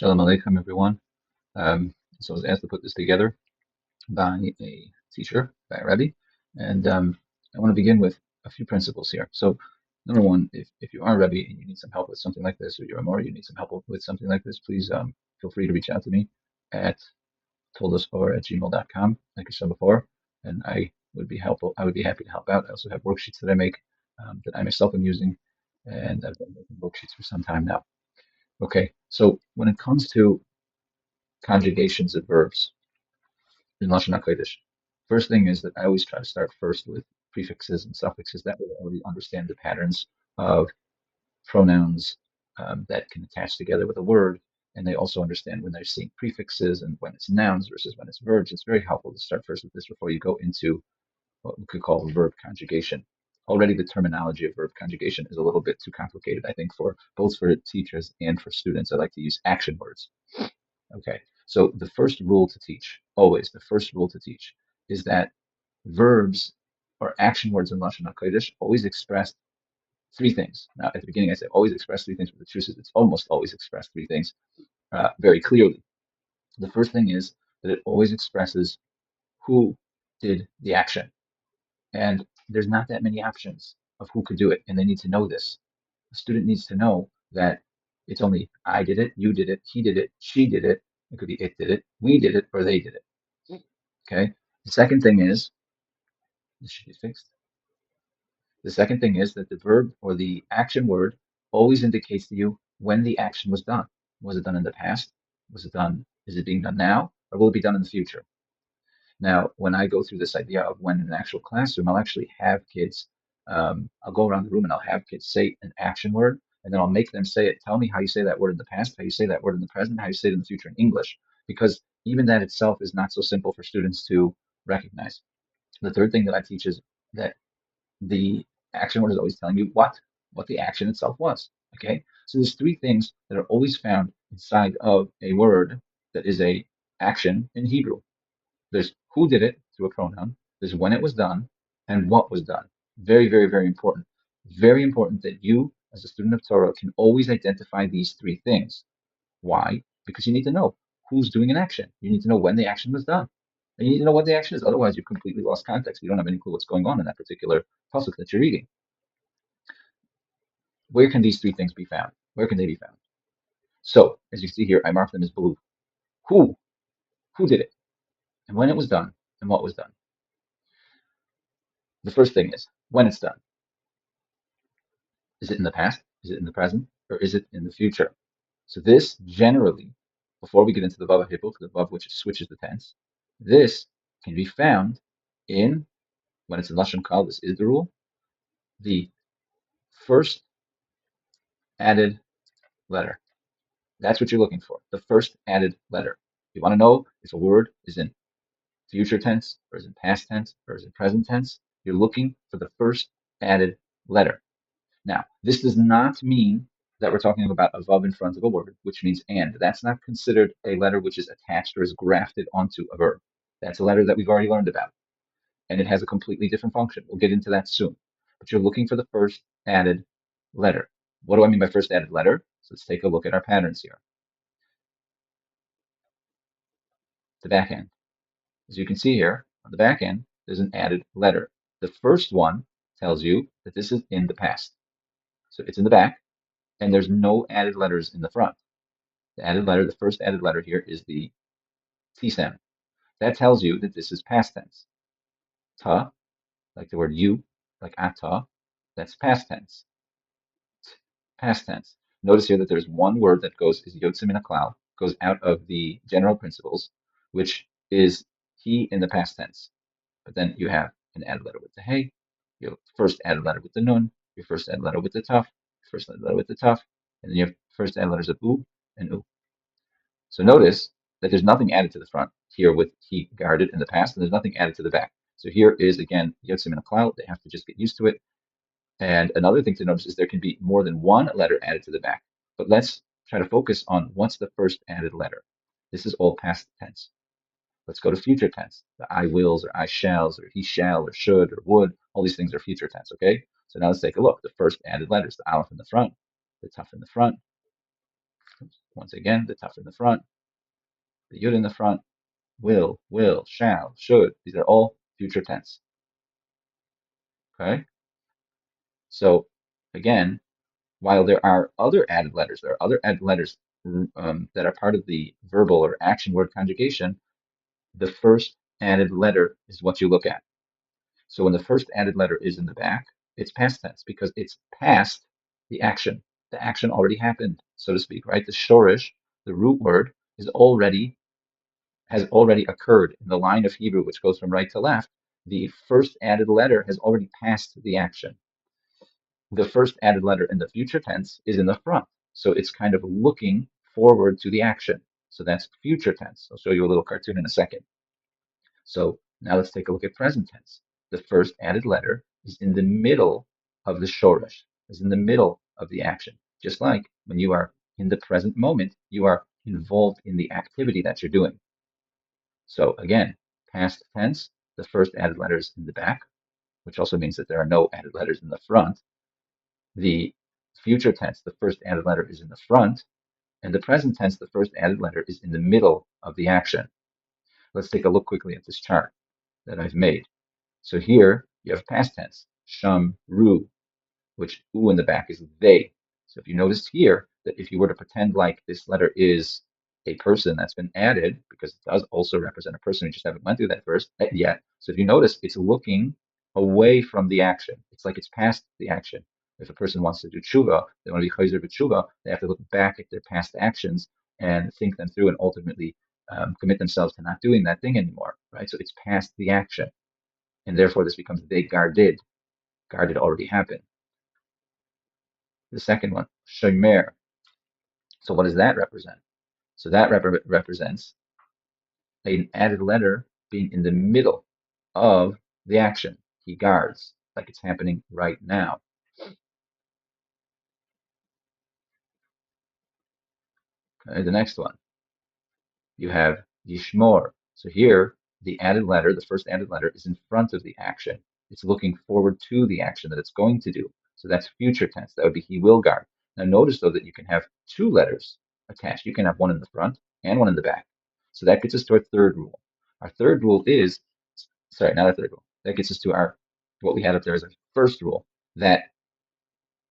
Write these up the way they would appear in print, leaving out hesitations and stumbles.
Shalom Aleichem, everyone. So I was asked to put this together by a teacher, by a Rebbe, and I want to begin with a few principles here. So, number one, if you are a Rebbe and you need some help with something like this, or you're a Mori, you need some help with something like this, please feel free to reach out to me at toldosohr@gmail.com, like I said before, and I would be helpful. I would be happy to help out. I also have worksheets that I make that I myself am using, and I've been making worksheets for some time now. Okay, so when it comes to conjugations of verbs in Lashon Hakodesh. First thing is that I always try to start first with prefixes and suffixes. That way I already understand the patterns of pronouns that can attach together with a word, and they also understand when they're seeing prefixes and when it's nouns versus when it's verbs. It's very helpful to start first with this before you go into what we could call verb conjugation. Already the terminology of verb conjugation is a little bit too complicated, I think, for both for teachers and for students. I like to use action words. Okay, so the first rule to teach, always the first rule to teach, is that verbs or action words in Lashon Hakodesh always express three things. Now, at the beginning, I said always express three things, but the truth is it's almost always express three things very clearly. The first thing is that it always expresses who did the action. And there's not that many options of who could do it, and they need to know this. The student needs to know that it's only I did it, you did it, he did it, she did it. It could be it did it, we did it, or they did it. Okay. The second thing is this should be fixed. The second thing is that the verb or the action word always indicates to you when the action was done. Was it done in the past? Was it done? Is it being done now, or will it be done in the future? Now, when I go through this idea of when in an actual classroom, I'll actually have kids. I'll go around the room and I'll have kids say an action word, and then I'll make them say it. Tell me how you say that word in the past, how you say that word in the present, how you say it in the future in English, because even that itself is not so simple for students to recognize. The third thing that I teach is that the action word is always telling you what the action itself was. Okay, so there's three things that are always found inside of a word that is a action in Hebrew. There's who did it through a pronoun. There's when it was done and what was done. Very, very, very important. Very important that you, as a student of Torah, can always identify these three things. Why? Because you need to know who's doing an action. You need to know when the action was done. And you need to know what the action is. Otherwise, you've completely lost context. You don't have any clue what's going on in that particular pasuk that you're reading. Where can these three things be found? Where can they be found? So, as you see here, I marked them as blue. Who? Who did it? And when it was done, and what was done. The first thing is when it's done. Is it in the past? Is it in the present? Or is it in the future? So this generally, before we get into the Vav HaHipuch, the Vav which switches the tense, this can be found in, when it's in Lashon Kal, this is the rule, the first added letter. That's what you're looking for, the first added letter. You want to know if a word is in future tense, or is in past tense, or is in present tense. You're looking for the first added letter. Now, this does not mean that we're talking about a vav in front of a word, which means and. That's not considered a letter which is attached or is grafted onto a verb. That's a letter that we've already learned about, and it has a completely different function. We'll get into that soon. But you're looking for the first added letter. What do I mean by first added letter? So let's take a look at our patterns here. The back end. As you can see here, on the back end, there's an added letter. The first one tells you that this is in the past. So it's in the back, and there's no added letters in the front. The added letter, the first added letter here is the T sound. That tells you that this is past tense. Ta, like the word you, like ata, that's past tense. Past tense. Notice here that there's one word that goes, is yotze min haklal, goes out of the general principles, which is he in the past tense. But then you have an added letter with the hey, your first added letter with the nun, your first added letter with the taf, first added letter with the taf, and then your first added letters of u and u. So notice that there's nothing added to the front here with he guarded in the past, and there's nothing added to the back. So here is, again, yotze min haklal. They have to just get used to it. And another thing to notice is there can be more than one letter added to the back. But let's try to focus on what's the first added letter. This is all past tense. Let's go to future tense. The I wills or I shalls or he shall or should or would. All these things are future tense, okay? So now let's take a look. The first added letters, the aleph in the front, the taf in the front, Once again, the taf in the front, the yud in the front, will, shall, should. These are all future tense. Okay? So again, while there are other added letters, that are part of the verbal or action word conjugation, the first added letter is what you look at. So when the first added letter is in the back, it's past tense because it's past the action. The action already happened, so to speak, right? The shorish, the root word, has already occurred in the line of Hebrew, which goes from right to left. The first added letter has already passed the action. The first added letter in the future tense is in the front. So it's kind of looking forward to the action. So that's future tense. I'll show you a little cartoon in a second. So now let's take a look at present tense. The first added letter is in the middle of the shorish, is in the middle of the action. Just like when you are in the present moment, you are involved in the activity that you're doing. So again, past tense, the first added letter is in the back, which also means that there are no added letters in the front. The future tense, the first added letter is in the front, and the present tense, the first added letter is in the middle of the action. Let's take a look quickly at this chart that I've made. So here you have past tense, shamru, which u in the back is they. So if you notice here that if you were to pretend like this letter is a person that's been added, because it does also represent a person, we just haven't went through that first yet. So if you notice, it's looking away from the action. It's like it's past the action. If a person wants to do tshuva, they want to be chayzer b'tshuva, they have to look back at their past actions and think them through and ultimately commit themselves to not doing that thing anymore, right? So it's past the action. And therefore this becomes they guarded. Guarded already happened. The second one, shomer. So what does that represent? So that represents an added letter being in the middle of the action. He guards, like it's happening right now. Okay, the next one, you have yishmor. So here, the added letter, the first added letter, is in front of the action. It's looking forward to the action that it's going to do. So that's future tense. That would be he will guard. Now notice though that you can have two letters attached. You can have one in the front and one in the back. So that gets us to our third rule. Our third rule is, sorry, not our third rule. That gets us to what we had up there as our first rule, that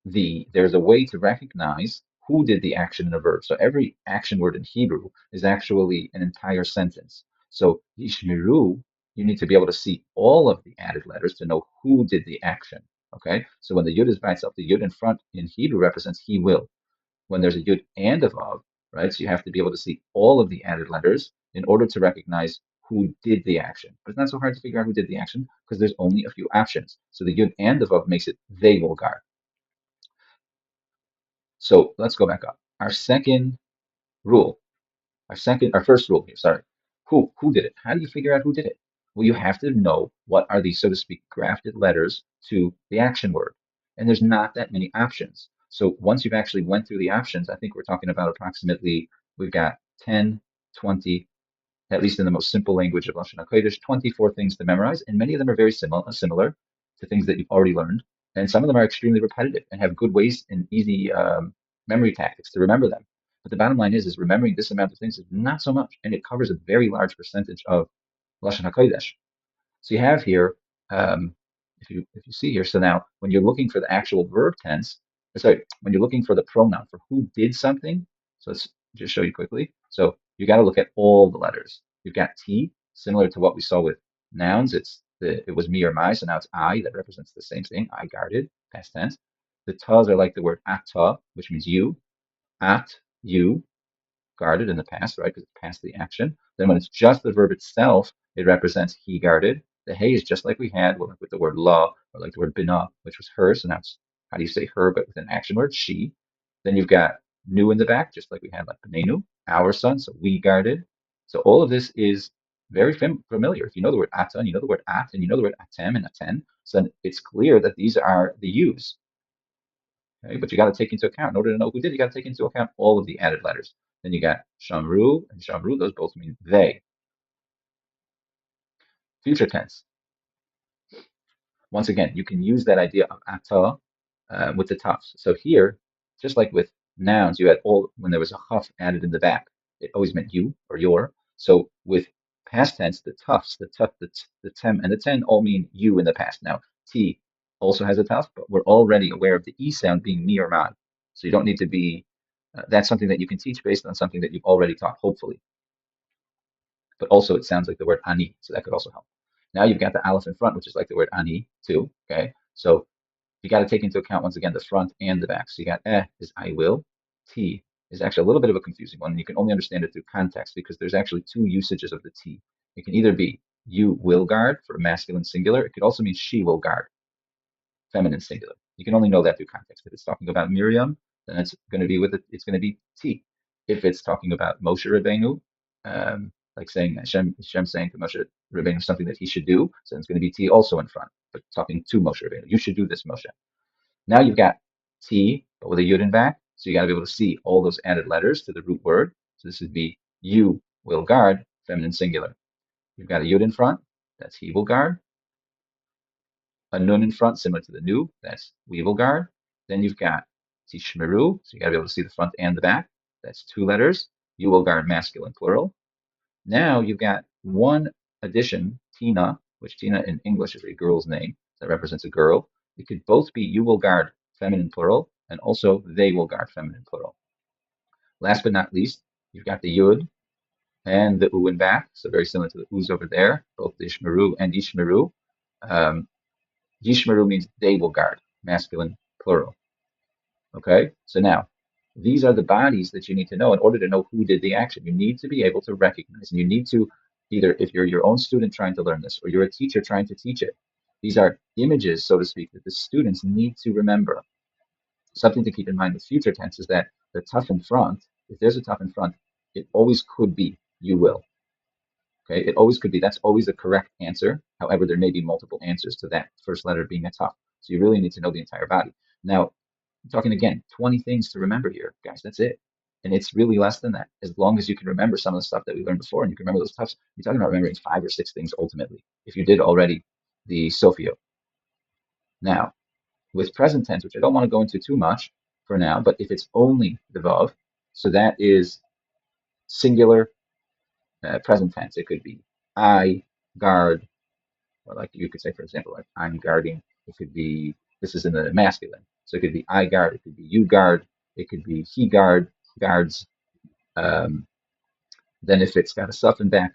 there's a way to recognize who did the action in a verb. So every action word in Hebrew is actually an entire sentence. So yishmiru, you need to be able to see all of the added letters to know who did the action. Okay, so when the yud is by itself, the yud in front in Hebrew represents he will. When there's a yud and a vav, right? So you have to be able to see all of the added letters in order to recognize who did the action. But it's not so hard to figure out who did the action because there's only a few options. So the yud and the vav makes it they will guard. So let's go back up. Our second rule, our first rule here, sorry. Who did it? How do you figure out who did it? Well, you have to know what are these, so to speak, grafted letters to the action word. And there's not that many options. So once you've actually went through the options, I think we're talking about approximately, we've got 10, 20, at least in the most simple language of Lashon Hakodesh, 24 things to memorize, and many of them are very similar to things that you've already learned. And some of them are extremely repetitive and have good ways and easy memory tactics to remember them. But the bottom line is remembering this amount of things is not so much, and it covers a very large percentage of Lashon Hakodesh. So you have here, if you see here, so now when you're looking for the actual verb tense, sorry, when you're looking for the pronoun for who did something, so let's just show you quickly. So you got to look at all the letters. You've got T, similar to what we saw with nouns. It was me or my, so now it's I that represents the same thing. I guarded, past tense. The tas are like the word ata, which means you, at you, guarded in the past, right? Because it's past the action. Then when it's just the verb itself, it represents he guarded. The hey is just like we had with the word la, or like the word bina, which was her. So now it's, how do you say her, but with an action word, she. Then you've got nu in the back, just like we had like benenu, our son, so we guarded. So all of this is very familiar. If you know the word ata, and you know the word at, and you know the word atem and aten, so it's clear that these are the yous. Okay? But you got to take into account, in order to know who did, you got to take into account all of the added letters. Then you got shamru and shamru, those both mean they. Future tense. Once again, you can use that idea of ata with the tafs. So here, just like with nouns, you had all, when there was a chaf added in the back, it always meant you or your. So with past tense, the tufs, the tem, and the ten all mean you in the past. Now, t also has a tuf, but we're already aware of the e sound being me or man. So you don't need to be, that's something that you can teach based on something that you've already taught, hopefully. But also it sounds like the word ani, so that could also help. Now you've got the aleph in front, which is like the word ani too, okay? So you got to take into account, once again, the front and the back. So you got is I will, t is actually a little bit of a confusing one, and you can only understand it through context because there's actually two usages of the t. It can either be you will guard for masculine singular. It could also mean she will guard, feminine singular. You can only know that through context. If it's talking about Miriam, then it's going to be it's going to be T. If it's talking about Moshe Rabbeinu, like saying Hashem saying to Moshe Rabbeinu something that he should do, so it's going to be T also in front, but talking to Moshe Rabbeinu. You should do this, Moshe. Now you've got T, but with a yud in back, so you got to be able to see all those added letters to the root word. So this would be you will guard, feminine singular. You've got a yud in front, that's he will guard. A nun in front, similar to the nu, that's we will guard. Then you've got tishmeru, so you got to be able to see the front and the back. That's two letters. You will guard, masculine plural. Now you've got one addition, Tina, which Tina in English is a girl's name. That represents a girl. It could both be you will guard, feminine plural, and also they will guard, feminine plural. Last but not least, you've got the yud and the u in back, so very similar to the u's over there, both the ishmeru and ishmeru. Yishmeru means they will guard, masculine plural. Okay, so now these are the bodies that you need to know in order to know who did the action. You need to be able to recognize, and you need to either, if you're your own student trying to learn this, or you're a teacher trying to teach it, these are images, so to speak, that the students need to remember. Something to keep in mind with future tense is that the tough in front, if there's a tough in front, it always could be you will. Okay, it always could be. That's always the correct answer. However, there may be multiple answers to that first letter being a tough. So you really need to know the entire body. Now, I'm talking again, 20 things to remember here, guys. That's it. And it's really less than that. As long as you can remember some of the stuff that we learned before and you can remember those toughs, you're talking about remembering 5 or 6 things ultimately, if you did already the Sophio. Now, with present tense, which I don't want to go into too much for now, but if it's only the Vav, so that is singular present tense. It could be I guard, or like you could say, for example, like I'm guarding. It could be, this is in the masculine. So it could be I guard, it could be you guard, it could be he guards. Then if it's got a suffix back,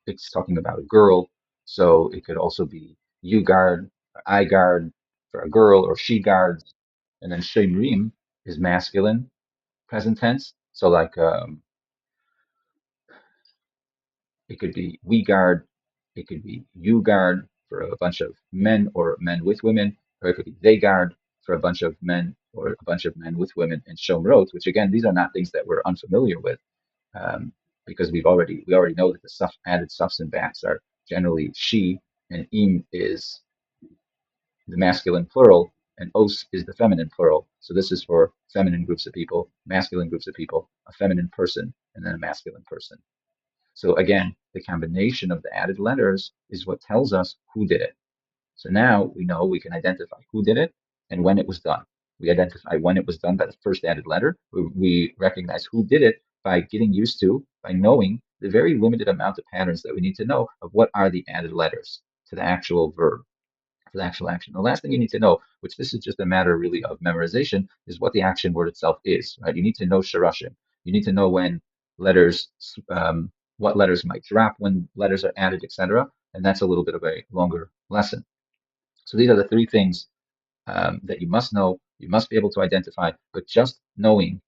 it's talking about a girl. So it could also be you guard, or I guard for a girl, or she guards. And then shemrim is masculine present tense. So like it could be we guard, it could be you guard for a bunch of men or men with women, or it could be they guard for a bunch of men or a bunch of men with women, and shomrot, which again, these are not things that we're unfamiliar with, because we already know that the added suffs and bats are generally she, and im is the masculine plural, and os is the feminine plural. So this is for feminine groups of people, masculine groups of people, a feminine person, and then a masculine person. So again, the combination of the added letters is what tells us who did it. So now we know we can identify who did it and when it was done. We identify when it was done by the first added letter. We recognize who did it by getting used to, by knowing the very limited amount of patterns that we need to know of what are the added letters to the actual verb, to the actual action. The last thing you need to know, which this is just a matter really of memorization, is what the action word itself is. Right? You need to know sharashim. You need to know when letters, what letters might drop when letters are added, etc. And that's a little bit of a longer lesson. So these are the 3 things that you must know, you must be able to identify, but just knowing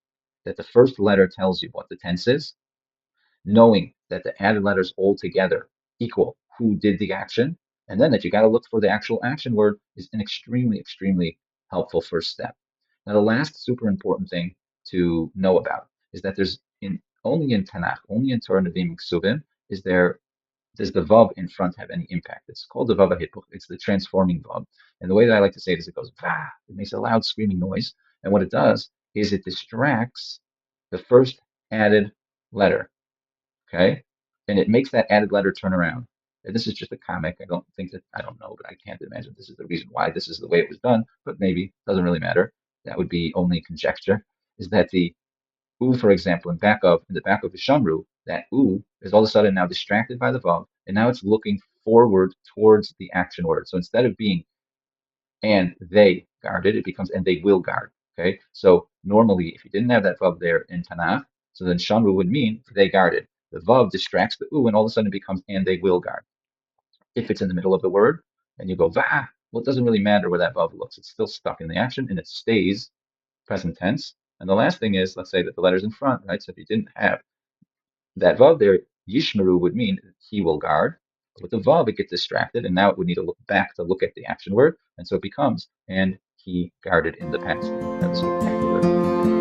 that the first letter tells you what the tense is, knowing that the added letters all together equal who did the action, and then that you got to look for the actual action word is an extremely, extremely helpful first step. Now, the last super important thing to know about is that only in Tanakh, only in Torah Nevi'im Ksuvim, does the vav in front have any impact. It's called the vav ha'hipuch. It's the transforming vav. And the way that I like to say it is it goes va. It makes a loud screaming noise. And what it does is it distracts the first added letter. Okay? And it makes that added letter turn around. And this is just a comic. I don't know, but I can't imagine this is the reason why this is the way it was done, but maybe it doesn't really matter. That would be only conjecture. is that the u, for example, in the back of the shamru, that u is all of a sudden now distracted by the vav, and now it's looking forward towards the action word. So instead of being and they guarded, it becomes and they will guard. Okay, so normally if you didn't have that vav there in Tanakh, so then shamru would mean they guarded. The vav distracts the u, and all of a sudden it becomes and they will guard. If it's in the middle of the word and you go va, well, it doesn't really matter where that vav looks. It's still stuck in the action and it stays present tense. And the last thing is, let's say that the letter's in front, right? So if you didn't have that vav there, yishmeru would mean he will guard. But with the vav, it gets distracted, and now it would need to look back to look at the action word, and so it becomes and he guarded in the past. Have a spectacular